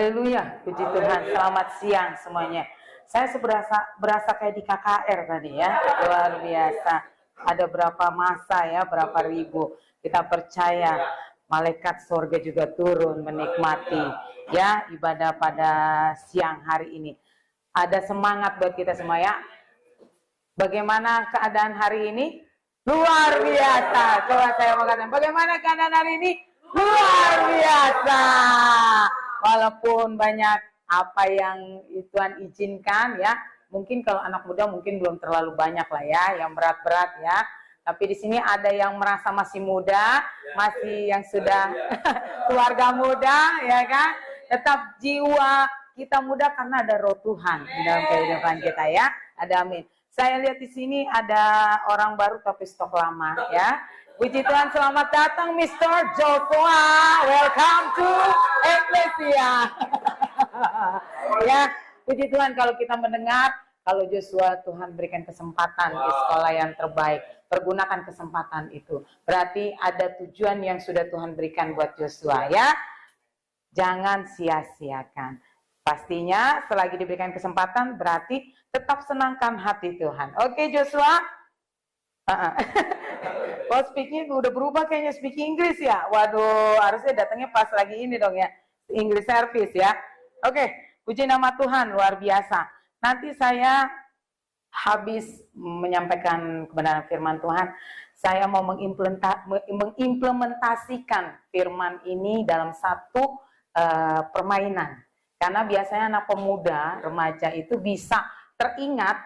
Haleluya, puji Tuhan. Selamat siang semuanya. Saya berasa kayak di KKR tadi ya, luar biasa. Ada berapa masa ya, berapa ribu. Kita percaya malaikat surga juga turun menikmati ya ibadah pada siang hari ini. Ada semangat buat kita semua ya. Bagaimana keadaan hari ini? Luar biasa. Coba saya mau katakan, bagaimana keadaan hari ini? Luar biasa. Walaupun banyak apa yang Tuhan izinkan ya. Mungkin kalau anak muda mungkin belum terlalu banyak lah ya, yang berat-berat ya. Tapi di sini ada yang merasa masih muda, masih yang sudah keluarga muda ya kan. Tetap jiwa kita muda karena ada roh Tuhan di dalam kehidupan kita ya. Ada amin. Saya lihat di sini ada orang baru tapi stok lama ya. Puji Tuhan, selamat datang Mr. Joshua. Welcome to Ecclesia. Ya, puji Tuhan kalau kita mendengar kalau Joshua Tuhan berikan kesempatan di sekolah yang terbaik. Pergunakan kesempatan itu. Berarti ada tujuan yang sudah Tuhan berikan buat Joshua ya. Jangan sia-siakan. Pastinya selagi diberikan kesempatan berarti tetap senangkan hati Tuhan. Oke Joshua. Oh speaking udah berubah kayaknya speaking Inggris ya. Waduh harusnya datangnya pas lagi ini dong ya. English service ya. Oke, puji nama Tuhan luar biasa. Nanti saya habis menyampaikan kebenaran firman Tuhan, saya mau mengimplementasikan firman ini dalam satu permainan. Karena biasanya anak pemuda, remaja itu bisa teringat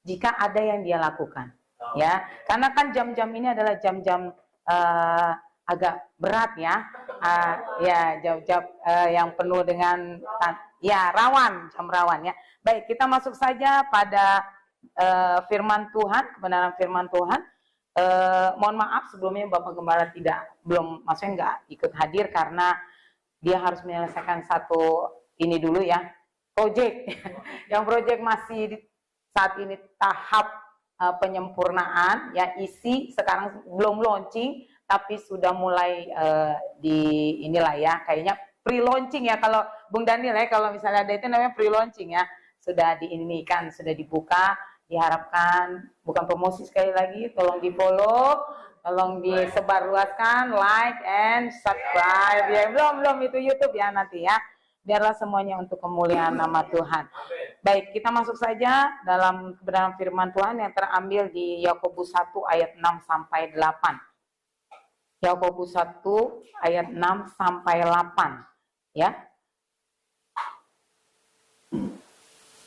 jika ada yang dia lakukan. Ya, karena kan jam-jam ini adalah jam-jam agak berat ya. Ya, jam-jam yang penuh dengan ya rawan, jam rawan ya. Baik, kita masuk saja pada firman Tuhan, kebenaran firman Tuhan. Mohon maaf sebelumnya Bapak Gembala maksudnya nggak ikut hadir karena dia harus menyelesaikan satu ini dulu ya, project. Yang project masih saat ini tahap penyempurnaan ya, isi sekarang belum launching tapi sudah mulai di inilah ya, kayaknya pre-launching ya kalau Bung Daniel ya, kalau misalnya ada itu namanya pre-launching ya, sudah diinikan, sudah dibuka. Diharapkan bukan promosi sekali lagi, tolong di follow, tolong disebarluaskan, like and subscribe ya. Belum itu YouTube ya nanti ya. Biarlah semuanya untuk kemuliaan nama Tuhan. Baik, kita masuk saja dalam kebenaran firman Tuhan yang terambil di Yakobus 1 ayat 6 sampai 8. Yakobus 1 ayat 6 sampai 8 ya.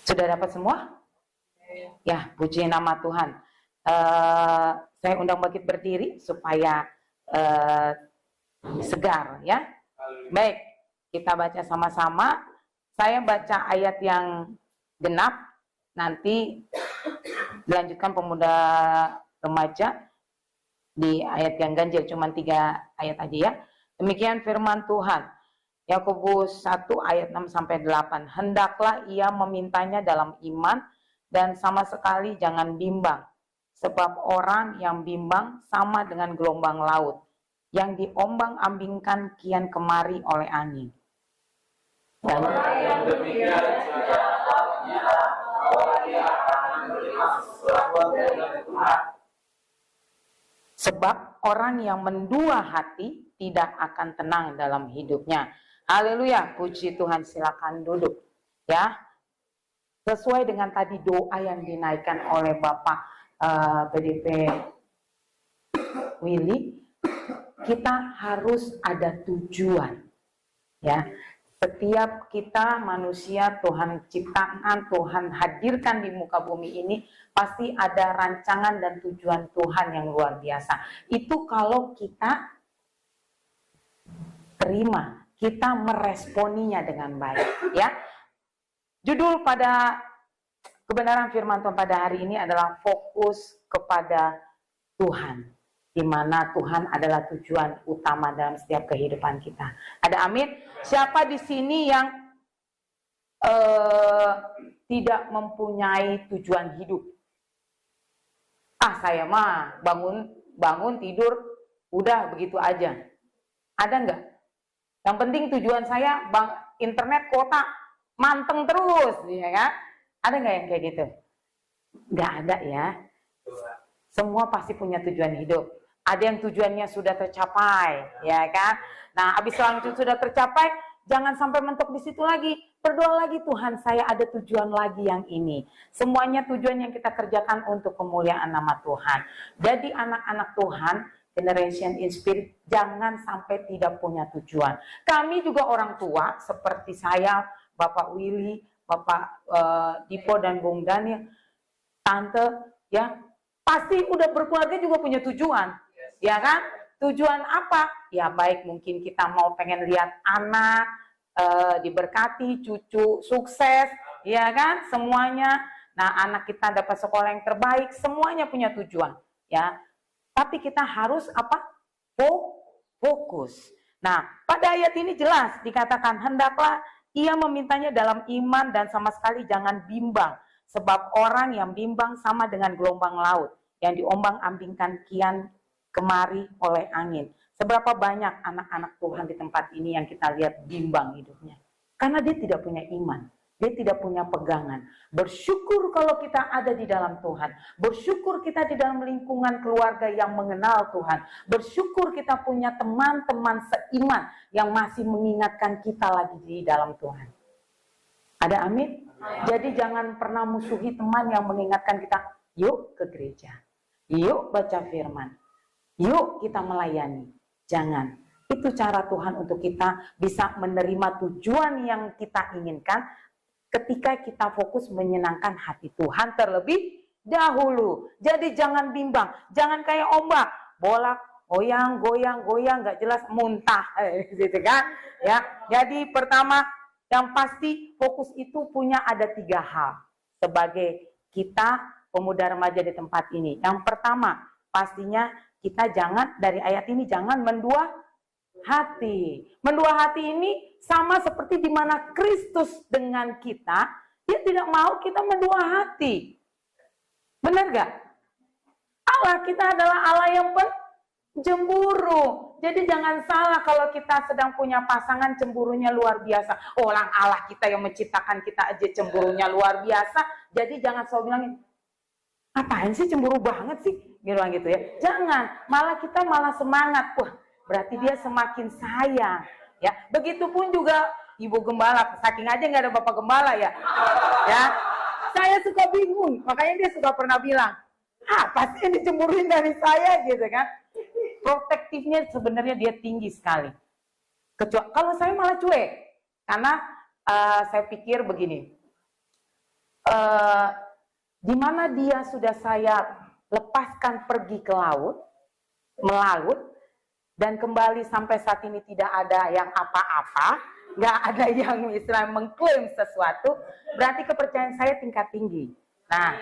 Sudah dapat semua? Ya, puji nama Tuhan. Saya undang bangkit berdiri supaya segar ya. Baik, kita baca sama-sama. Saya baca ayat yang genap, nanti dilanjutkan pemuda remaja di ayat yang ganjil, cuma 3 ayat aja ya. Demikian firman Tuhan. Yakobus 1 ayat 6 sampai 8. Hendaklah ia memintanya dalam iman dan sama sekali jangan bimbang, sebab orang yang bimbang sama dengan gelombang laut yang diombang-ambingkan kian kemari oleh angin. Dan sebab orang yang mendua hati tidak akan tenang dalam hidupnya. Haleluya, puji Tuhan, silakan duduk ya. Sesuai dengan tadi doa yang dinaikkan oleh Bapak PDP Willy, kita harus ada tujuan ya. Setiap kita manusia Tuhan ciptakan, Tuhan hadirkan di muka bumi ini pasti ada rancangan dan tujuan Tuhan yang luar biasa. Itu kalau kita terima, kita meresponinya dengan baik ya. Judul pada kebenaran firman Tuhan pada hari ini adalah fokus kepada Tuhan, di mana Tuhan adalah tujuan utama dalam setiap kehidupan kita. Ada amin? Siapa di sini yang tidak mempunyai tujuan hidup? Saya mah bangun tidur udah begitu aja. Ada nggak? Yang penting tujuan saya internet kuota manteng terus, ya kan? Ada nggak yang kayak gitu? Nggak ada ya. Semua pasti punya tujuan hidup. Ada yang tujuannya sudah tercapai, ya kan? Nah, habis langsung sudah tercapai, jangan sampai mentok di situ lagi. Berdoa lagi, Tuhan, saya ada tujuan lagi yang ini. Semuanya tujuan yang kita kerjakan untuk kemuliaan nama Tuhan. Jadi anak-anak Tuhan, Generation in Spirit, jangan sampai tidak punya tujuan. Kami juga orang tua, seperti saya, Bapak Willy, Bapak Dipo dan Bung Daniel, Tante, ya, pasti udah berkeluarga juga punya tujuan, ya kan? Tujuan apa? Ya baik mungkin kita mau pengen lihat anak diberkati, cucu sukses, ya kan? Semuanya. Nah, anak kita dapat sekolah yang terbaik, semuanya punya tujuan, ya. Tapi kita harus apa? Fokus. Nah, pada ayat ini jelas dikatakan, hendaklah ia memintanya dalam iman dan sama sekali jangan bimbang. Sebab orang yang bimbang sama dengan gelombang laut yang diombang-ambingkan kian kemari oleh angin. Seberapa banyak anak-anak Tuhan di tempat ini yang kita lihat bimbang hidupnya. Karena dia tidak punya iman. Dia tidak punya pegangan. Bersyukur kalau kita ada di dalam Tuhan. Bersyukur kita di dalam lingkungan keluarga yang mengenal Tuhan. Bersyukur kita punya teman-teman seiman yang masih mengingatkan kita lagi di dalam Tuhan. Ada amin? Jadi jangan pernah musuhi teman yang mengingatkan kita, yuk ke gereja, yuk baca firman, yuk kita melayani. Jangan. Itu cara Tuhan untuk kita bisa menerima tujuan yang kita inginkan ketika kita fokus menyenangkan hati Tuhan terlebih dahulu. Jadi jangan bimbang, jangan kayak ombak, bola goyang, nggak jelas, muntah, gitu kan? Ya, jadi pertama yang pasti fokus itu punya ada 3 hal sebagai kita pemuda remaja di tempat ini. Yang pertama, pastinya kita jangan, dari ayat ini jangan mendua hati. Mendua hati ini sama seperti di mana Kristus dengan kita, dia tidak mau kita mendua hati. Benar gak? Allah kita adalah Allah yang cemburu. Jadi jangan salah kalau kita sedang punya pasangan cemburunya luar biasa. Orang Allah kita yang menciptakan kita aja cemburunya luar biasa. Jadi jangan selalu bilangin, apaan sih cemburu banget sih? Gitu ya. Jangan, malah kita malah semangat. Wah, berarti dia semakin sayang. Ya, begitupun juga Ibu Gembala. Saking aja nggak ada Bapak Gembala ya. Ya, saya suka bingung. Makanya dia suka pernah bilang, pasti yang dicemburuin dari saya gitu kan. Protektifnya sebenarnya dia tinggi sekali. Kecuali kalau saya malah cuek, karena saya pikir begini, di mana dia sudah saya lepaskan pergi ke laut, melaut, dan kembali sampai saat ini tidak ada yang apa-apa, nggak ada yang Islam mengklaim sesuatu, berarti kepercayaan saya tingkat tinggi. Nah,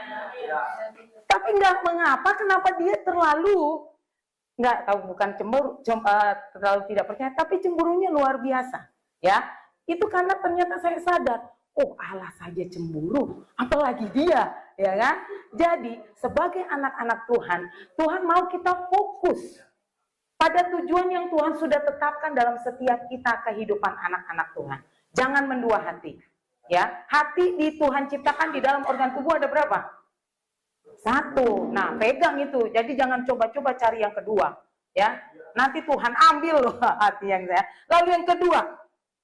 tapi nggak mengapa, kenapa dia terlalu nggak tahu, bukan cemburu, terlalu tidak percaya, tapi cemburunya luar biasa, ya. Itu karena ternyata saya sadar, oh Allah saja cemburu, apalagi dia, ya kan? Jadi sebagai anak-anak Tuhan, Tuhan mau kita fokus pada tujuan yang Tuhan sudah tetapkan dalam setiap kita kehidupan anak-anak Tuhan. Jangan mendua hati, ya. Hati di Tuhan ciptakan di dalam organ tubuh ada berapa? 1. Nah, pegang itu. Jadi jangan coba-coba cari yang kedua, ya. Nanti Tuhan ambil loh hati yang saya. Lalu yang kedua,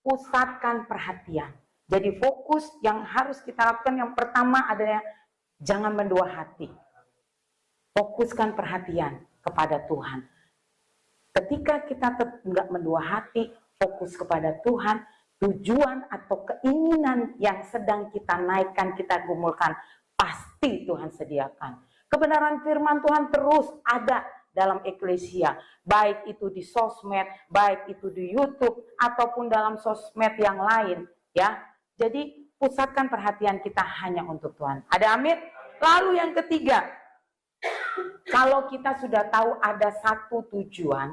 pusatkan perhatian. Jadi fokus yang harus kita lakukan yang pertama adalah jangan mendua hati. Fokuskan perhatian kepada Tuhan. Ketika kita nggak mendua hati, fokus kepada Tuhan, tujuan atau keinginan yang sedang kita naikkan, kita gumulkan, pasti Tuhan sediakan. Kebenaran firman Tuhan terus ada dalam eklesia, baik itu di sosmed, baik itu di YouTube, ataupun dalam sosmed yang lain, ya. Jadi pusatkan perhatian kita hanya untuk Tuhan. Ada amin? Lalu yang ketiga, kalau kita sudah tahu ada satu tujuan,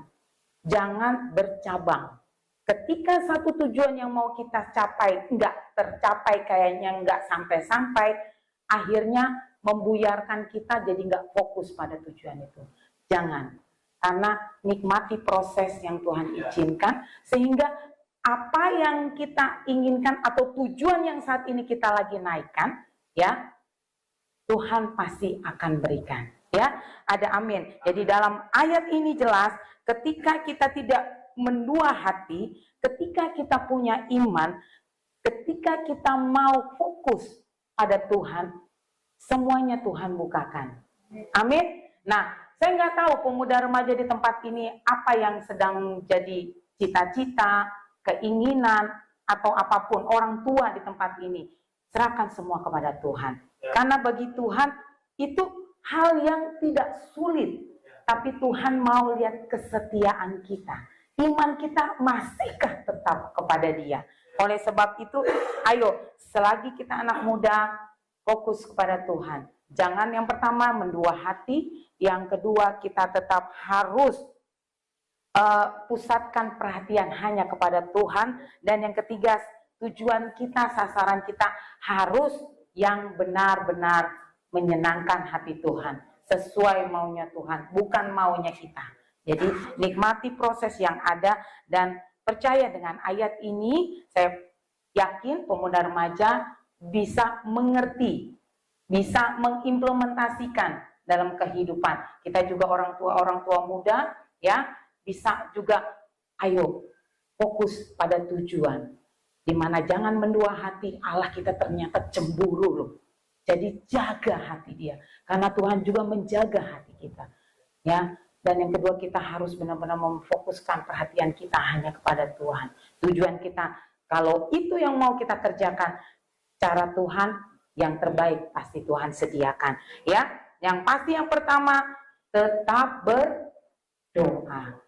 jangan bercabang. Ketika satu tujuan yang mau kita capai nggak tercapai, kayaknya nggak sampai-sampai, akhirnya membuyarkan kita jadi nggak fokus pada tujuan itu. Jangan, karena nikmati proses yang Tuhan izinkan, sehingga apa yang kita inginkan atau tujuan yang saat ini kita lagi naikkan, ya, Tuhan pasti akan berikan. Ya, ada amin. Jadi dalam ayat ini jelas, ketika kita tidak mendua hati, ketika kita punya iman, ketika kita mau fokus pada Tuhan, semuanya Tuhan bukakan. Amin. Nah, saya nggak tahu pemuda remaja di tempat ini apa yang sedang jadi cita-cita, keinginan, atau apapun, orang tua di tempat ini. Serahkan semua kepada Tuhan. Karena bagi Tuhan itu hal yang tidak sulit. Tapi Tuhan mau lihat kesetiaan kita. Iman kita masihkah tetap kepada Dia. Oleh sebab itu, ayo, selagi kita anak muda, fokus kepada Tuhan. Jangan yang pertama mendua hati, yang kedua kita tetap harus pusatkan perhatian hanya kepada Tuhan, dan yang ketiga tujuan kita, sasaran kita harus yang benar-benar menyenangkan hati Tuhan, sesuai maunya Tuhan, bukan maunya kita. Jadi nikmati proses yang ada dan percaya dengan ayat ini, saya yakin pemuda remaja bisa mengerti, bisa mengimplementasikan dalam kehidupan. Kita juga orang tua muda, ya, bisa juga, ayo fokus pada tujuan. Dimana jangan mendua hati, Allah kita ternyata cemburu loh. Jadi jaga hati Dia, karena Tuhan juga menjaga hati kita. Ya, dan yang kedua kita harus benar-benar memfokuskan perhatian kita hanya kepada Tuhan. Tujuan kita, kalau itu yang mau kita kerjakan, cara Tuhan yang terbaik pasti Tuhan sediakan. Ya, yang pasti yang pertama tetap berdoa.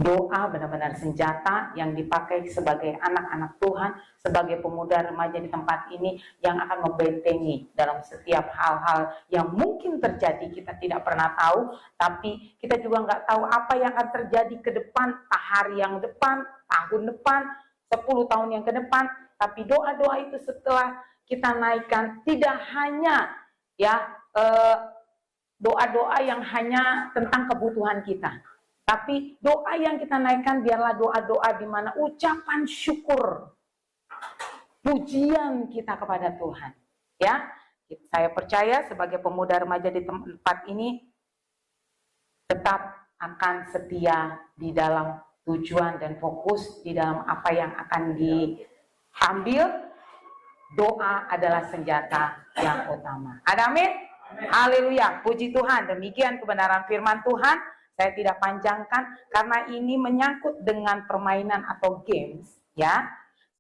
Doa benar-benar senjata yang dipakai sebagai anak-anak Tuhan, sebagai pemuda remaja di tempat ini yang akan membentengi dalam setiap hal-hal yang mungkin terjadi. Kita tidak pernah tahu, tapi kita juga nggak tahu apa yang akan terjadi ke depan, hari yang depan, tahun depan, 10 tahun yang ke depan. Tapi doa-doa itu setelah kita naikkan, tidak hanya ya doa-doa yang hanya tentang kebutuhan kita. Tapi doa yang kita naikkan biarlah doa-doa di mana ucapan syukur, pujian kita kepada Tuhan. Ya, saya percaya sebagai pemuda remaja di tempat ini tetap akan setia di dalam tujuan dan fokus di dalam apa yang akan diambil. Doa adalah senjata yang utama. Ada amin? Haleluya, puji Tuhan. Demikian kebenaran firman Tuhan. Saya tidak panjangkan karena ini menyangkut dengan permainan atau games, ya.